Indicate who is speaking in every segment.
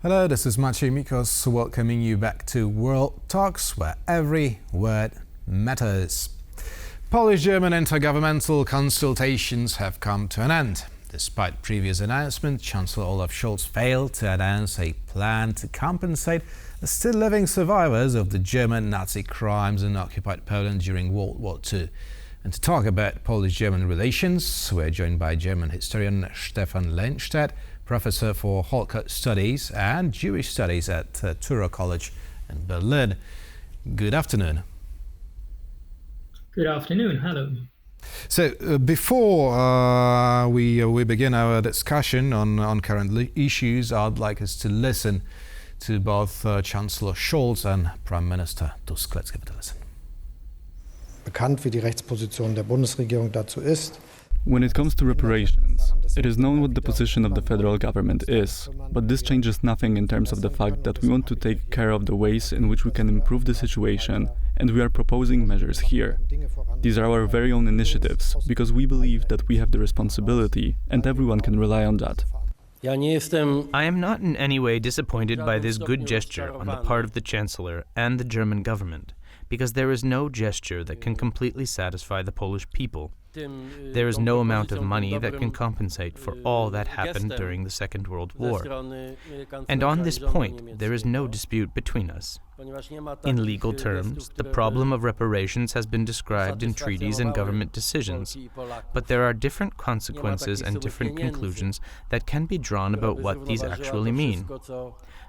Speaker 1: Hello, this is Maciej Mikos welcoming you back to World Talks, where every word matters. Polish-German intergovernmental consultations have come to an end. Despite previous announcements, Chancellor Olaf Scholz failed to announce a plan to compensate the still living survivors of the German Nazi crimes in occupied Poland during World War II. And to talk about Polish-German relations, we're joined by German historian Stephan Lehnstaedt, Professor for Holocaust Studies and Jewish Studies at Touro College in Berlin. Good afternoon.
Speaker 2: Good afternoon. Hello.
Speaker 1: So before we begin our discussion on current issues, I'd like us to listen to both Chancellor Scholz and Prime Minister Tusk. Let's give it a listen.
Speaker 3: Bekannt, wie die Rechtsposition der Bundesregierung dazu ist.
Speaker 4: When it comes to reparations, it is known what the position of the federal government is, but this changes nothing in terms of the fact that we want to take care of the ways in which we can improve the situation, and we are proposing measures here. These are our very own initiatives, because we believe that we have the responsibility, and everyone can rely on that.
Speaker 5: I am not in any way disappointed by this good gesture on the part of the Chancellor and the German government, because there is no gesture that can completely satisfy the Polish people. There is no amount of money that can compensate for all that happened during the Second World War. And on this point, there is no dispute between us. In legal terms, the problem of reparations has been described in treaties and government decisions, but there are different consequences and different conclusions that can be drawn about what these actually mean.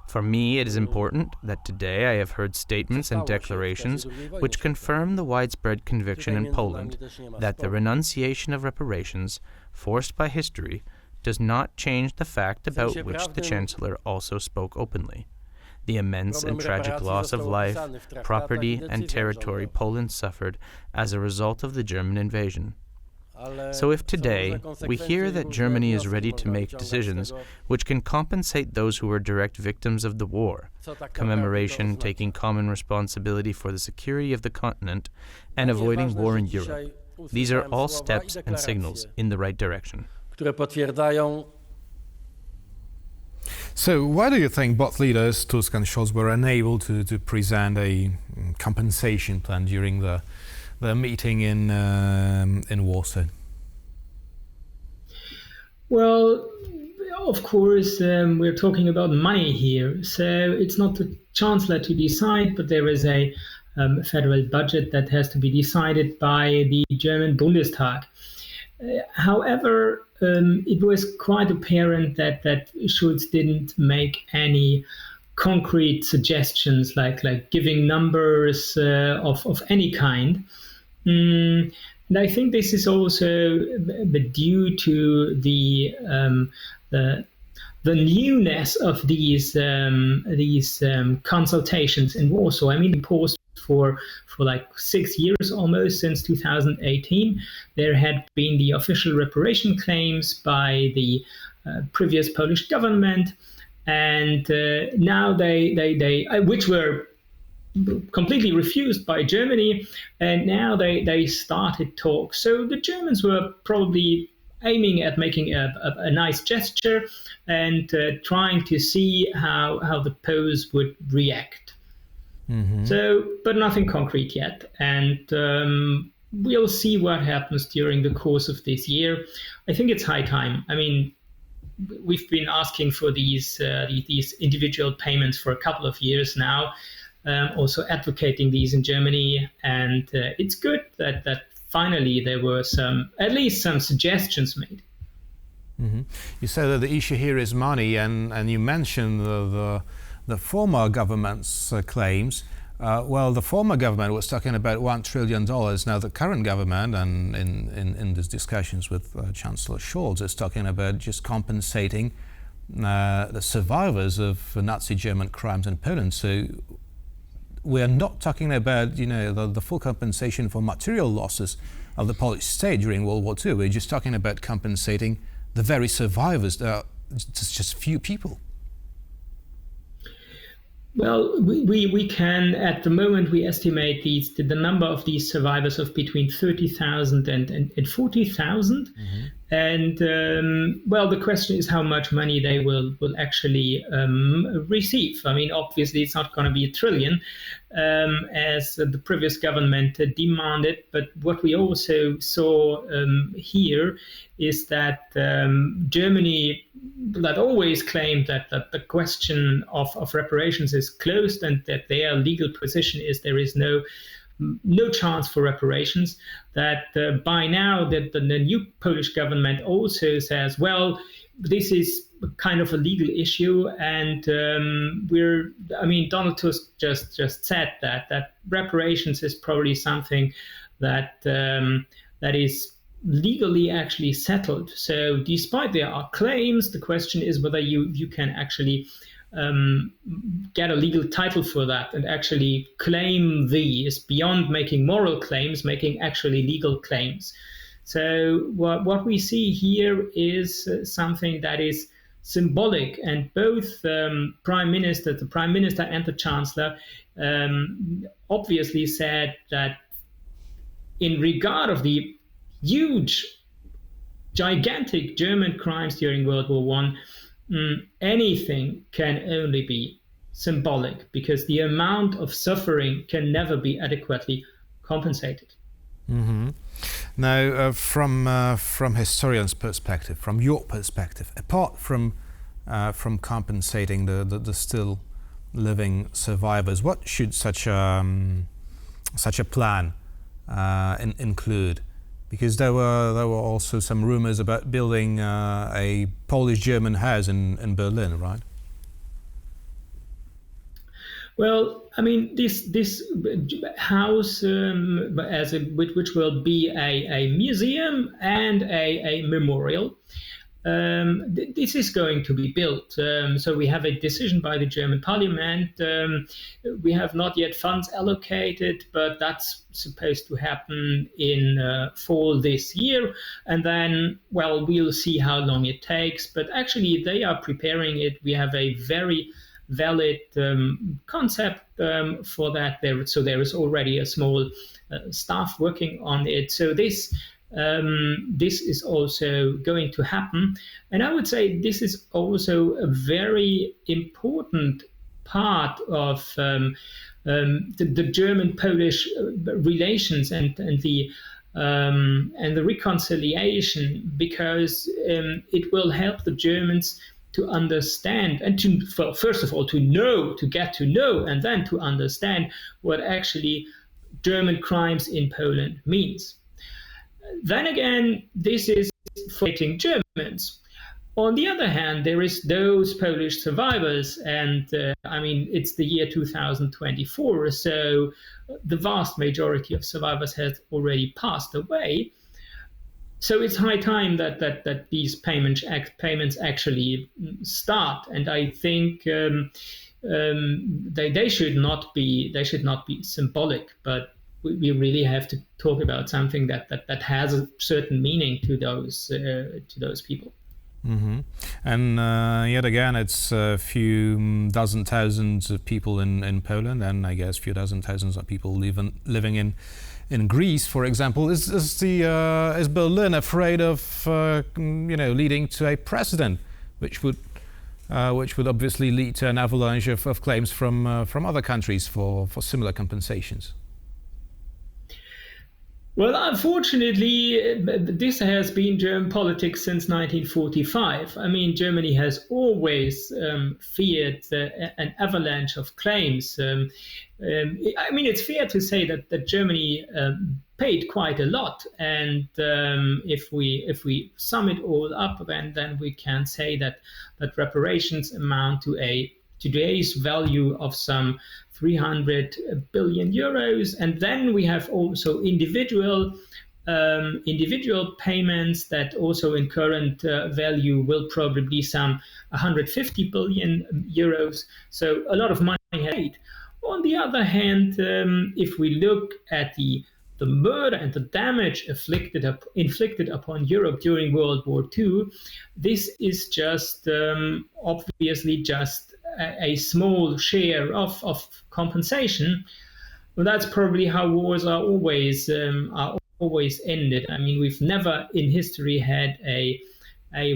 Speaker 5: For me, it is important that today I have heard statements and declarations which confirm the widespread conviction in Poland that the renunciation of reparations, forced by history, does not change the fact about which the Chancellor also spoke openly: the immense and tragic loss of life, property, and territory Poland suffered as a result of the German invasion. So if today we hear that Germany is ready to make decisions which can compensate those who were direct victims of the war, commemoration taking common responsibility for the security of the continent, and avoiding war in Europe, these are all steps and signals in the right direction.
Speaker 1: So why do you think both leaders, Tusk and Scholz, were unable to present a compensation plan during the meeting in Warsaw?
Speaker 2: Well, of course, we're talking about money here. So it's not the Chancellor to decide, but there is a federal budget that has to be decided by the German Bundestag. However, it was quite apparent that Scholz didn't make any concrete suggestions like giving numbers of any kind. And I think this is also due to the newness of these consultations in Warsaw. I mean, paused for like 6 years almost, since 2018. There had been the official reparation claims by the previous Polish government, and now they which were completely refused by Germany, and now they started talks. So the Germans were probably aiming at making a nice gesture and trying to see how the Poles would react. Mm-hmm. So, but nothing concrete yet, and we'll see what happens during the course of this year. I think it's high time. I mean, we've been asking for these individual payments for a couple of years now. Also advocating these in Germany, and it's good that finally there were at least some suggestions made.
Speaker 1: Mm-hmm. You said that the issue here is money, and you mentioned the former government's claims. Well, the former government was talking about $1 trillion. Now the current government, and in these discussions with Chancellor Scholz, is talking about just compensating the survivors of Nazi German crimes in Poland. So we're not talking about, the full compensation for material losses of the Polish state during World War II. We're just talking about compensating the very survivors. Just few people.
Speaker 2: Well, we can, at the moment, we estimate the number of these survivors of between 30,000 and 40,000. Mm-hmm. And well, the question is how much money they will actually receive. I mean, obviously, it's not going to be $1 trillion as the previous government demanded. But what we also saw here is that Germany that always claimed that the question of reparations is closed and that their legal position is there is no chance for reparations, that by now that the new Polish government also says, well, this is kind of a legal issue, and Donald Tusk just said that reparations is probably something that that is legally actually settled. So despite there are claims, the question is whether you can actually get a legal title for that and actually claim these beyond making moral claims, making actually legal claims. So what we see here is something that is symbolic, and both the Prime Minister and the Chancellor obviously said that in regard of the huge, gigantic German crimes during World War I, anything can only be symbolic, because the amount of suffering can never be adequately compensated.
Speaker 1: Mm-hmm. Now, from historians' perspective, from your perspective, apart from compensating the still living survivors, what should such a plan include? Because there were also some rumors about building a Polish-German house in Berlin, right?
Speaker 2: Well, I mean, this house, which will be a museum and a memorial, this is going to be built. So we have a decision by the German parliament. We have not yet funds allocated, but that's supposed to happen in fall this year. And then, well, we'll see how long it takes. But actually, they are preparing it. We have a very valid concept for that. So there is already a small staff working on it. So this is also going to happen. And I would say this is also a very important part of the German-Polish relations and the reconciliation, because it will help the Germans to understand and first of all, to get to know, and then to understand what actually German crimes in Poland means. Then again, this is for fighting Germans. On the other hand, there is those Polish survivors, and it's the year 2024, so the vast majority of survivors have already passed away. So it's high time that these payments actually start, and I think they should not be symbolic, but we really have to talk about something that has a certain meaning to those people.
Speaker 1: Mm-hmm. And yet again, it's a few dozen thousands of people in Poland, and I guess a few dozen thousands of people living in Greece, for example. Is Berlin afraid of leading to a precedent, which would obviously lead to an avalanche of claims from other countries for similar compensations?
Speaker 2: Well, unfortunately, this has been German politics since 1945. I mean, Germany has always feared an avalanche of claims. It's fair to say that Germany paid quite a lot, and if we sum it all up, then we can say that reparations amount to today's value of some 300 billion euros, and then we have also individual payments that also in current value will probably be some 150 billion euros. So a lot of money paid. On the other hand, if we look at the murder and the damage inflicted upon Europe during World War II, this is just obviously just a small share of compensation. Well, that's probably how wars are always always ended. I mean, we've never in history had a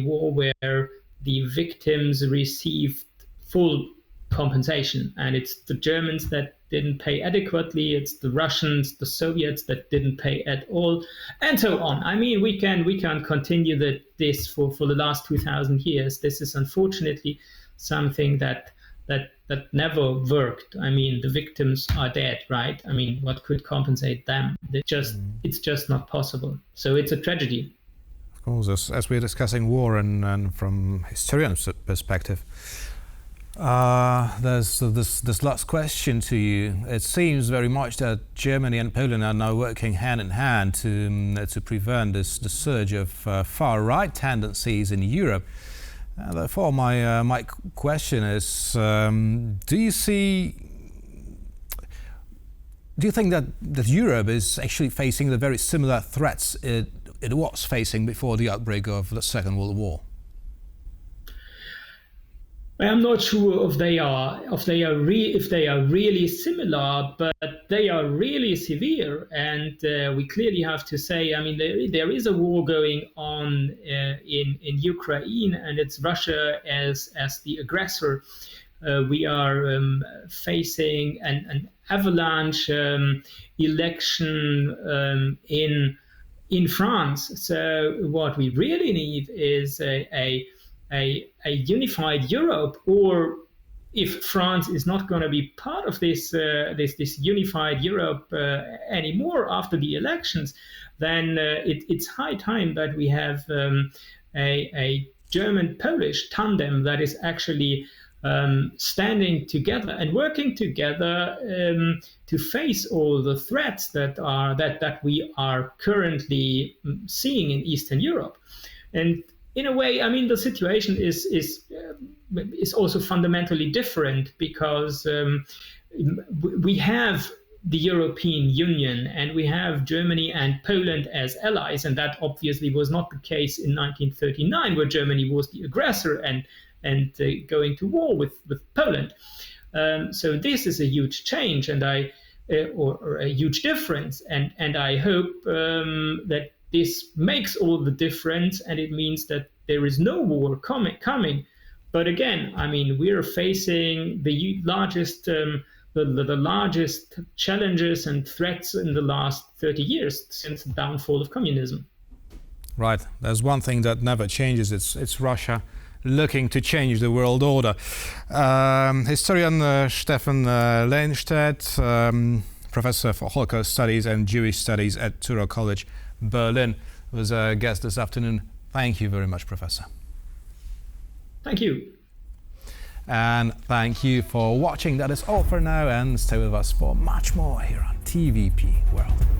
Speaker 2: war where the victims received full compensation, and it's the Germans that didn't pay adequately, it's the Russians, the Soviets that didn't pay at all, and so on. I mean, we can continue this for the last 2,000 years. This is unfortunately something that never worked. I mean, the victims are dead, right? I mean, what could compensate them? It's just not possible. So it's a tragedy.
Speaker 1: Of course, as we're discussing war and from historian's perspective, there's this last question to you. It seems very much that Germany and Poland are now working hand in hand to prevent the surge of far-right tendencies in Europe. Therefore, my question is: do you think that Europe is actually facing the very similar threats it was facing before the outbreak of the Second World War?
Speaker 2: I'm not sure if they are really similar, but they are really severe, and we clearly have to say, I mean, there is a war going on in Ukraine, and it's Russia as the aggressor. We are facing an avalanche election in France. So what we really need is a unified Europe, or if France is not going to be part of this unified Europe anymore after the elections, then it's high time that we have a German-Polish tandem that is actually standing together and working together to face all the threats that we are currently seeing in Eastern Europe. And in a way, I mean, the situation is also fundamentally different, because we have the European Union and we have Germany and Poland as allies, and that obviously was not the case in 1939, where Germany was the aggressor and going to war with Poland. So this is a huge change, and or a huge difference, and I hope that this makes all the difference, and it means that there is no war coming. But again, I mean, we are facing the largest challenges and threats in the last 30 years since the downfall of communism.
Speaker 1: Right. There's one thing that never changes. It's Russia looking to change the world order. Historian Stephan Lehnstaedt, Professor for Holocaust Studies and Jewish Studies at Touro College Berlin, was a guest this afternoon. Thank you very much, Professor.
Speaker 2: Thank you.
Speaker 1: And thank you for watching. That is all for now, and stay with us for much more here on TVP World.